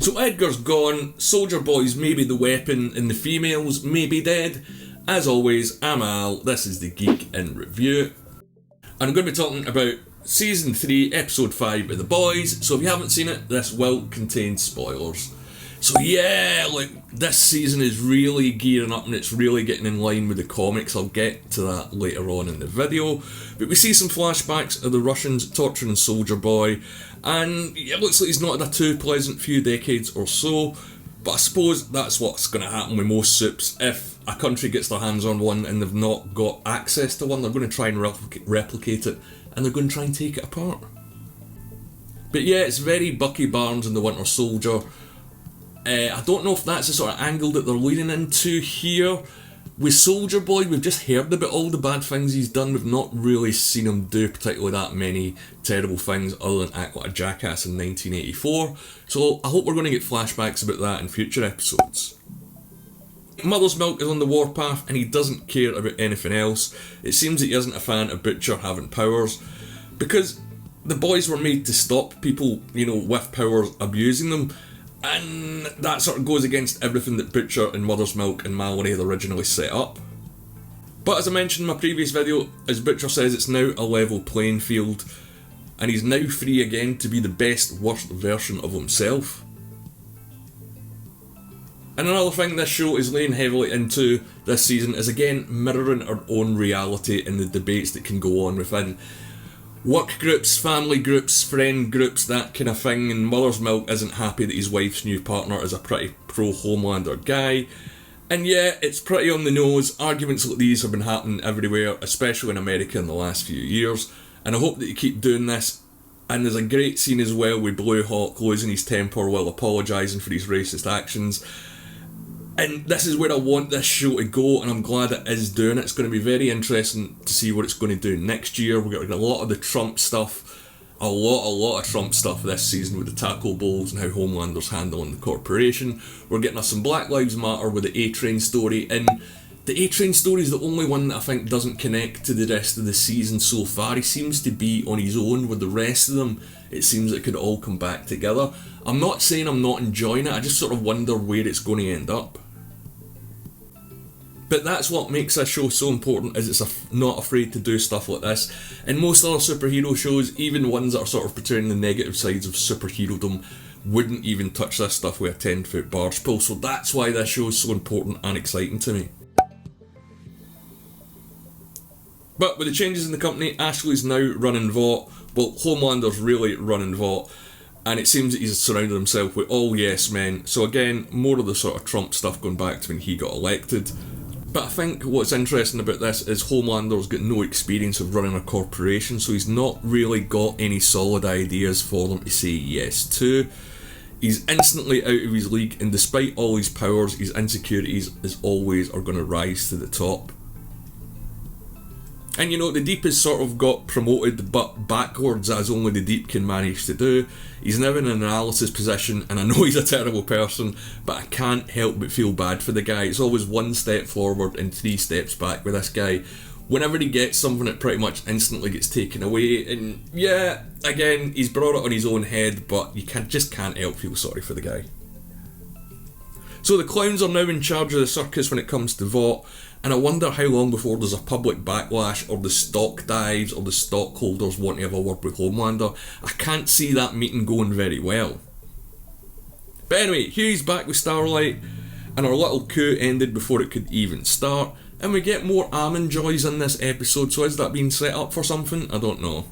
So Edgar's gone, Soldier Boy's maybe the weapon, and the females may be dead. As always, I'm Al, this is the Geek in Review. And I'm going to be talking about Season 3, Episode 5 of The Boys, so if you haven't seen it, this will contain spoilers. So yeah, this season is really gearing up and it's really getting in line with the comics. I'll get to that later on in the video. But we see some flashbacks of the Russians torturing Soldier Boy, and it looks like he's not had a too pleasant few decades or so, but I suppose that's what's going to happen with most soups. If a country gets their hands on one and they've not got access to one, they're going to try and replicate it, and they're going to try and take it apart. But yeah, it's very Bucky Barnes and the Winter Soldier. I don't know if that's the sort of angle that they're leaning into here. With Soldier Boy, we've just heard about all the bad things he's done. We've not really seen him do particularly that many terrible things other than act like a jackass in 1984. So I hope we're going to get flashbacks about that in future episodes. Mother's Milk is on the warpath and he doesn't care about anything else. It seems that he isn't a fan of Butcher having powers, because the boys were made to stop people, with powers abusing them. And that sort of goes against everything that Butcher and Mother's Milk and Mallory had originally set up. But as I mentioned in my previous video, as Butcher says, it's now a level playing field, and he's now free again to be the best, worst version of himself. And another thing this show is laying heavily into this season is again mirroring our own reality in the debates that can go on within work groups, family groups, friend groups, that kind of thing. And Mother's Milk isn't happy that his wife's new partner is a pretty pro-Homelander guy. And yeah, it's pretty on the nose. Arguments like these have been happening everywhere, especially in America in the last few years. And I hope that you keep doing this. And there's a great scene as well with Blue Hawk losing his temper while apologising for his racist actions. And this is where I want this show to go, and I'm glad it is doing it. It's going to be very interesting to see what it's going to do next year. We're going to get a lot of the Trump stuff, a lot of Trump stuff this season with the tackle bowls and how Homelander's handling the corporation. We're getting us some Black Lives Matter with the A-Train story, and the A-Train story is the only one that I think doesn't connect to the rest of the season so far. He seems to be on his own with the rest of them. It seems it could all come back together. I'm not saying I'm not enjoying it, I just sort of wonder where it's going to end up. But that's what makes this show so important, is it's not afraid to do stuff like this. And most other superhero shows, even ones that are sort of portraying the negative sides of superherodom, wouldn't even touch this stuff with a 10-foot barge pole. So that's why this show is so important and exciting to me. But with the changes in the company, Ashley's now running aVought. Well, Homelander's really running aVought. And it seems that he's surrounded himself with all yes men. So again, more of the sort of Trump stuff going back to when he got elected. But I think what's interesting about this is Homelander's got no experience of running a corporation, so he's not really got any solid ideas for them to say yes to. He's instantly out of his league, and despite all his powers, his insecurities as always are going to rise to the top. And the Deep has sort of got promoted, but backwards, as only the Deep can manage to do. He's now in an analysis position, and I know he's a terrible person, but I can't help but feel bad for the guy. It's always one step forward and 3 steps back with this guy. Whenever he gets something, it pretty much instantly gets taken away. And yeah, again, he's brought it on his own head, but you just can't help feel sorry for the guy. So the clowns are now in charge of the circus when it comes to aVought, and I wonder how long before there's a public backlash, or the stock dives, or the stockholders want to have a word with Homelander. I can't see that meeting going very well. But anyway, Huey's back with Starlight, and our little coup ended before it could even start, and we get more almond joys in this episode, so is that being set up for something? I don't know.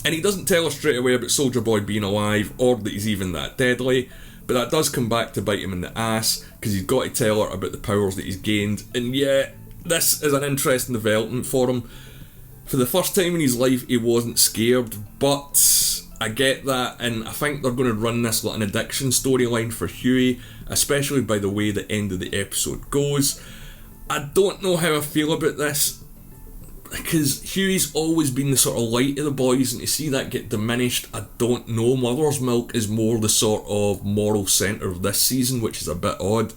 And he doesn't tell us straight away about Soldier Boy being alive, or that he's even that deadly. But that does come back to bite him in the ass, because he's got to tell her about the powers that he's gained. And yeah, this is an interesting development for him. For the first time in his life, he wasn't scared, but I get that, and I think they're going to run this like an addiction storyline for Huey, especially by the way the end of the episode goes. I don't know how I feel about this, because Huey's always been the sort of light of the boys, and to see that get diminished, I don't know. Mother's Milk is more the sort of moral centre of this season, which is a bit odd.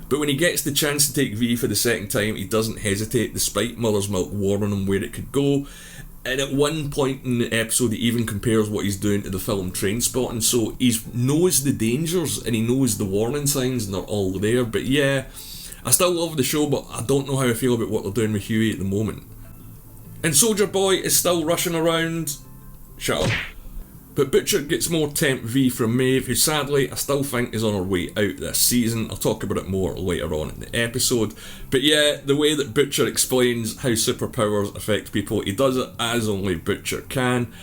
But when he gets the chance to take V for the second time, he doesn't hesitate, despite Mother's Milk warning him where it could go. And at one point in the episode, he even compares what he's doing to the film Trainspotting. So he knows the dangers and he knows the warning signs, and they're all there. But yeah, I still love the show, but I don't know how I feel about what they're doing with Huey at the moment. And Soldier Boy is still rushing around. Shut up. But Butcher gets more temp V from Maeve, who sadly I still think is on her way out this season. I'll talk about it more later on in the episode. But yeah, the way that Butcher explains how superpowers affect people, he does it as only Butcher can.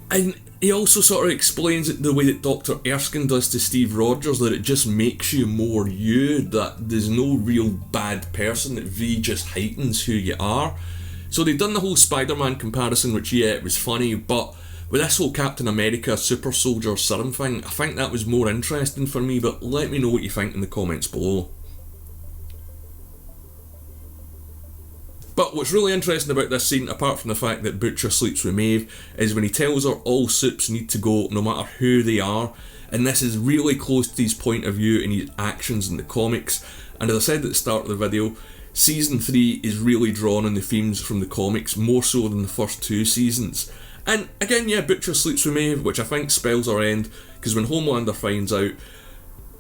And he also sort of explains it the way that Dr. Erskine does to Steve Rogers, that it just makes you more you, that there's no real bad person, that V just heightens who you are. So they've done the whole Spider-Man comparison, which yeah, it was funny, but with this whole Captain America Super Soldier Serum thing, I think that was more interesting for me, but let me know what you think in the comments below. But what's really interesting about this scene, apart from the fact that Butcher sleeps with Maeve, is when he tells her all supes need to go no matter who they are, and this is really close to his point of view and his actions in the comics. And as I said at the start of the video, Season 3 is really drawn on the themes from the comics, more so than the first 2 seasons. And again, yeah, Butcher sleeps with Maeve, which I think spells her end, because when Homelander finds out,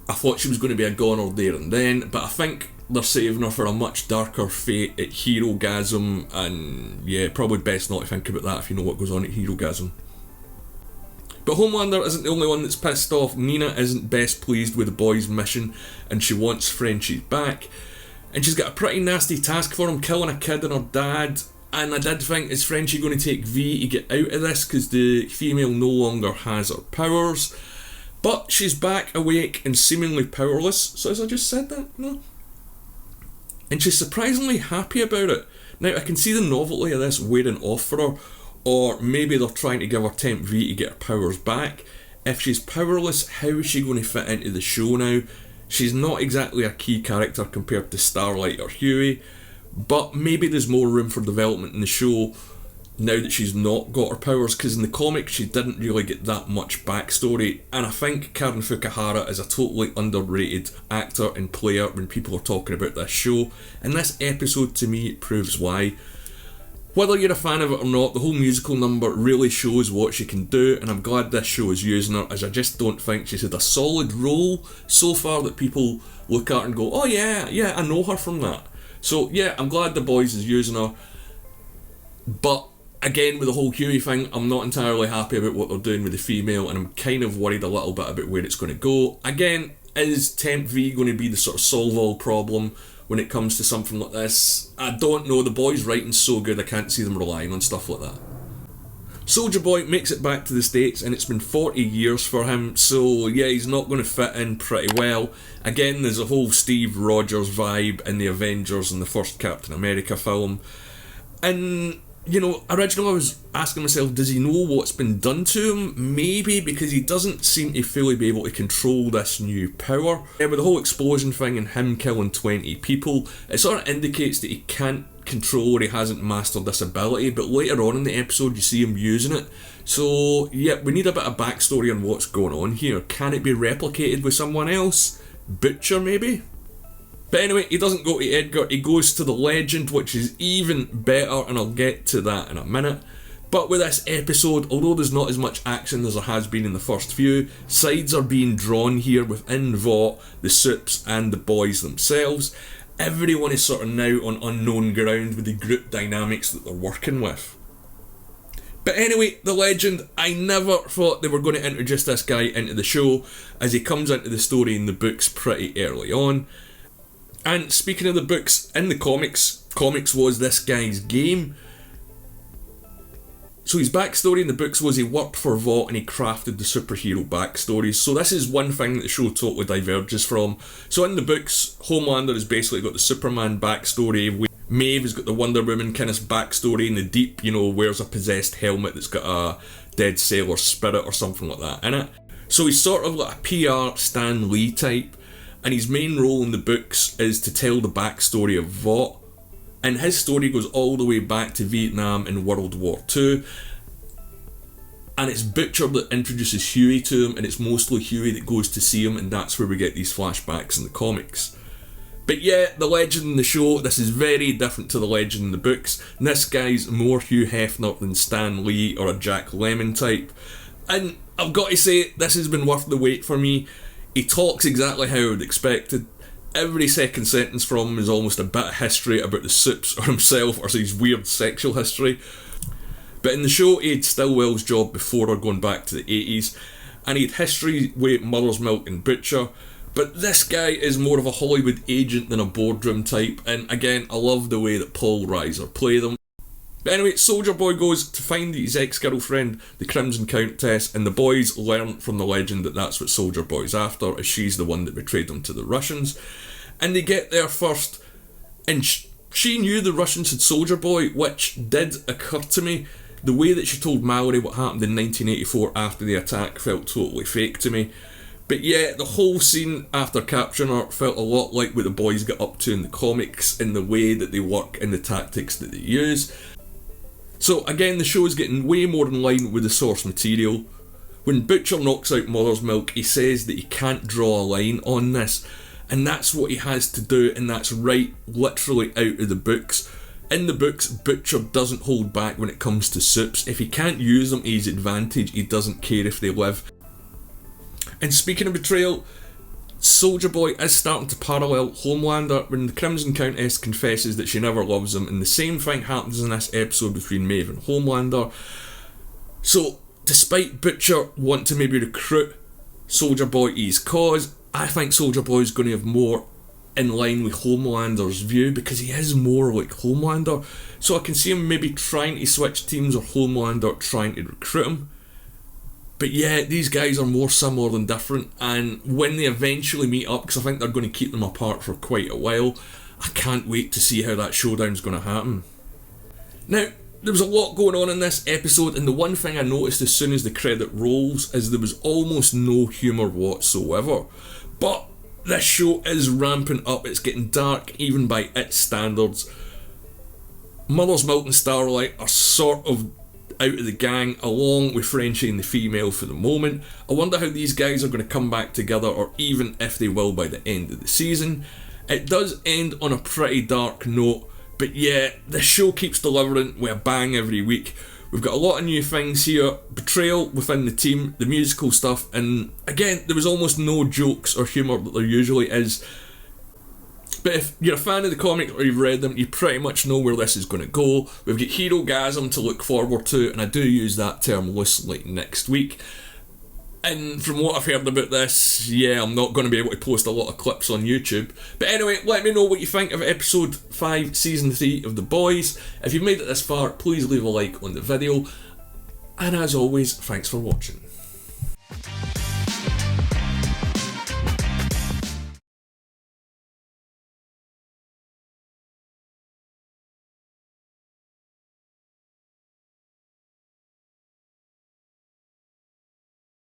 I thought she was going to be a goner there and then, but I think they're saving her for a much darker fate at herogasm, and yeah, probably best not to think about that if you know what goes on at herogasm. But Homelander isn't the only one that's pissed off. Nina isn't best pleased with the boys' mission, and she wants Frenchie back. And she's got a pretty nasty task for him, killing a kid and her dad. And I did think, is Frenchie going to take V to get out of this, because the female no longer has her powers? But she's back awake and seemingly powerless. So as I just said that, no. And she's surprisingly happy about it. Now I can see the novelty of this wearing off for her, or maybe they're trying to give her temp V to get her powers back. If she's powerless, how is she going to fit into the show now? She's not exactly a key character compared to Starlight or Huey, but maybe there's more room for development in the show now that she's not got her powers, because in the comics she didn't really get that much backstory, and I think Karen Fukuhara is a totally underrated actor and player when people are talking about this show, and this episode to me proves why. Whether you're a fan of it or not, the whole musical number really shows what she can do, and I'm glad this show is using her, as I just don't think she's had a solid role so far that people look at her and go, oh yeah, I know her from that. So yeah, I'm glad The Boys is using her, but again with the whole Huey thing, I'm not entirely happy about what they're doing with the female, and I'm kind of worried a little bit about where it's going to go. Again, is Temp V going to be the sort of solve all problem when it comes to something like this? I don't know. The Boys' writing's so good I can't see them relying on stuff like that. Soldier Boy makes it back to the States, and it's been 40 years for him, so yeah, he's not going to fit in pretty well. Again, there's a whole Steve Rogers vibe in the Avengers and the first Captain America film. And, you know, originally I was asking myself, does he know what's been done to him? Maybe, because he doesn't seem to fully be able to control this new power. Yeah, with the whole explosion thing and him killing 20 people, it sort of indicates that he can't control or he hasn't mastered this ability, but later on in the episode you see him using it. So yeah, we need a bit of backstory on what's going on here. Can it be replicated with someone else? Butcher maybe? But anyway, he doesn't go to Edgar, he goes to the Legend, which is even better, and I'll get to that in a minute. But with this episode, although there's not as much action as there has been in the first few, sides are being drawn here within aVought, the supes and the boys themselves. Everyone is sort of now on unknown ground with the group dynamics that they're working with. But anyway, the Legend, I never thought they were going to introduce this guy into the show, as he comes into the story in the books pretty early on. And speaking of the books, in the comics was this guy's game. So his backstory in the books was he worked for aVought and he crafted the superhero backstories. So this is one thing that the show totally diverges from. So in the books, Homelander has basically got the Superman backstory. Maeve has got the Wonder Woman kind of backstory in the deep, you know, wears a possessed helmet that's got a dead sailor spirit or something like that in it. So he's sort of like a PR Stan Lee type. And his main role in the books is to tell the backstory of aVought. And his story goes all the way back to Vietnam and World War II. And it's Butcher that introduces Huey to him, and it's mostly Huey that goes to see him, and that's where we get these flashbacks in the comics. But yeah, the legend in the show, this is very different to the legend in the books. And this guy's more Hugh Hefner than Stan Lee or a Jack Lemmon type. And I've got to say, this has been worth the wait for me. He talks exactly how I would expect it. Every second sentence from him is almost a bit of history about the Supes or himself or his weird sexual history. But in the show, he had Stillwell's job before or going back to the 80s, and he had history with Mother's Milk and Butcher. But this guy is more of a Hollywood agent than a boardroom type, and again, I love the way that Paul Reiser play them. But anyway, Soldier Boy goes to find his ex-girlfriend, the Crimson Countess, and the boys learn from the legend that that's what Soldier Boy's after, as she's the one that betrayed him to the Russians. And they get there first, and she knew the Russians had Soldier Boy, which did occur to me. The way that she told Mallory what happened in 1984 after the attack felt totally fake to me. But yeah, the whole scene after capturing her felt a lot like what the boys get up to in the comics, in the way that they work and the tactics that they use. So again, the show is getting way more in line with the source material. When Butcher knocks out Mother's Milk, he says that he can't draw a line on this, and that's what he has to do, and that's right literally out of the books. In the books, Butcher doesn't hold back when it comes to Supes. If he can't use them to his advantage, he doesn't care if they live. And speaking of betrayal, Soldier Boy is starting to parallel Homelander when the Crimson Countess confesses that she never loves him, and the same thing happens in this episode between Maeve and Homelander. So, despite Butcher wanting to maybe recruit Soldier Boy to his cause, I think Soldier Boy is going to have more in line with Homelander's view, because he is more like Homelander. So I can see him maybe trying to switch teams, or Homelander trying to recruit him. But yeah, these guys are more similar than different, and when they eventually meet up, because I think they're going to keep them apart for quite a while, I can't wait to see how that showdown's going to happen. Now, there was a lot going on in this episode, and the one thing I noticed as soon as the credit rolls is there was almost no humour whatsoever. But this show is ramping up, it's getting dark even by its standards. Mother's Milk and Starlight are sort of out of the gang, along with Frenchie and the female for the moment. I wonder how these guys are going to come back together, or even if they will by the end of the season. It does end on a pretty dark note, but yeah, the show keeps delivering with a bang every week. We've got a lot of new things here, betrayal within the team, the musical stuff, and again, there was almost no jokes or humour that there usually is. But if you're a fan of the comic or you've read them, you pretty much know where this is going to go. We've got herogasm to look forward to, and I do use that term loosely next week. And from what I've heard about this, yeah, I'm not going to be able to post a lot of clips on YouTube. But anyway, let me know what you think of episode 5, season 3 of The Boys. If you've made it this far, please leave a like on the video. And as always, thanks for watching.